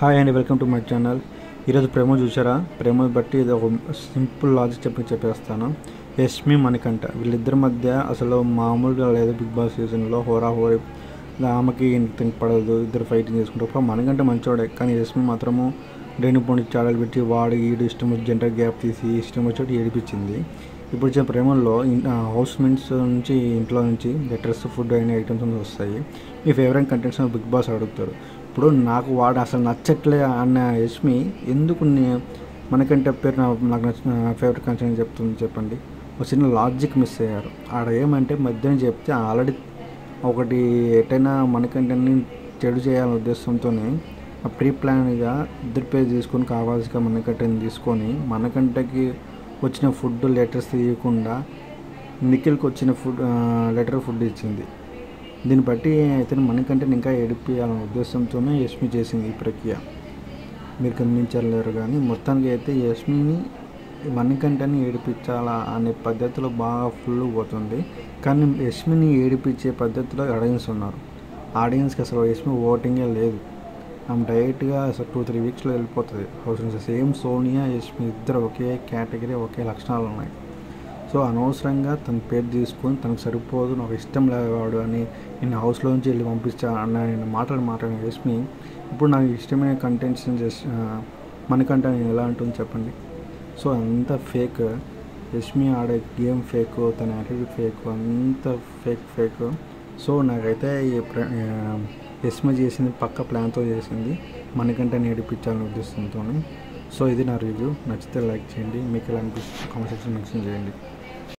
Hi and welcome to my channel. ఈరోజు ప్రేమ చూసారా? ప్రేమ బట్టి ఇది ఒక సింపుల్ లాజిక్ చెప్పేస్తాను. యష్మి మణికంఠ వీళ్ళిద్దరి మధ్య అసలు మామూలుగా లేదు. బిగ్ బాస్ సీజన్లో హోరాహోరీ, ఆమెకి ఇంటికి పడదు, ఇద్దరు ఫైటింగ్ చేసుకుంటారు. మణికంఠ మంచోడే, కానీ యష్మి మాత్రము రేణుపోని చాడలు పెట్టి వాడు ఈడు ఇష్టం వచ్చి జెండర్ గ్యాప్ తీసి ఇష్టం వచ్చి ఏడిపించింది. ఇప్పుడు వచ్చిన ప్రేమల్లో హౌస్ మేట్స్ నుంచి ఇంట్లో నుంచి లెటర్స్, ఫుడ్ అయిన ఐటమ్స్ వస్తాయి. మీ ఫేవరెట్ కంటెంట్స్ బిగ్ బాస్ అడుగుతారు. ఇప్పుడు నాకు వాడు అసలు నచ్చట్లే అన్న యష్మి ఎందుకు మనకంటే పేరు నాకు నచ్చిన ఫేవరెట్ కంటెంట్ చెప్తుంది చెప్పండి. ఒక చిన్న లాజిక్ మిస్ అయ్యారు. ఆడ ఏమంటే మధ్యాహ్నం చెప్తే ఆల్రెడీ ఒకటి ఎటైనా మనకంటని చెడు చేయాలనే ఉద్దేశంతోనే ప్రీ ప్లాన్గా ఇద్దరు పేరు తీసుకొని కావాల్సిన మనకంటని తీసుకొని మనకంటకి వచ్చిన ఫుడ్ లెటర్స్ తీయకుండా నిఖిల్కి వచ్చిన ఫుడ్ ఇచ్చింది. దీన్ని బట్టి అయితే మనకంటే ఇంకా ఏడిపియాలనే ఉద్దేశంతోనే యష్మి చేసింది ఈ ప్రక్రియ. మీరు గమనించలేరు, కానీ మొత్తానికి అయితే యష్మిని మనకంటని ఏడిపించాలా అనే పద్ధతిలో బాగా ఫుల్ పోతుంది. కానీ యష్మిని ఏడిపించే పద్ధతిలో ఆడియన్స్ ఉన్నారు. ఆడియన్స్కి అసలు యష్మి ఓటింగే లేదు. ఆమె డైరెక్ట్గా అసలు 2-3 వీక్స్లో వెళ్ళిపోతుంది హౌస్ నుంచి. సేమ్ సోనియా, యష్మి ఇద్దరు ఒకే కేటగిరీ, ఒకే లక్షణాలు ఉన్నాయి. సో అనవసరంగా తన పేరు తీసుకొని తనకు సరిపోదు, నాకు ఇష్టం లేవాడు అని నేను హౌస్లో నుంచి వెళ్ళి పంపించా అన్న నేను మాట్లాడిన యష్మి ఇప్పుడు నాకు ఇష్టమైన కంటెంట్స్ మనకంటే నేను ఎలా అంటుంది చెప్పండి. సో అంత ఫేక్. యష్మి ఆడే గేమ్ ఫేక్, తన యాటిట్యూడ్ ఫేక్, అంత ఫేక్. సో నాకైతే యష్మి చేసింది పక్క ప్లాన్తో చేసింది, మనకంటే నేర్పించాలని ఉద్దేశంతో. సో ఇది నా రివ్యూ. నచ్చితే లైక్ చేయండి, మీకు ఎలా అనిపిస్తుంది కామెంట్ సెక్షన్ మెన్షన్ చేయండి.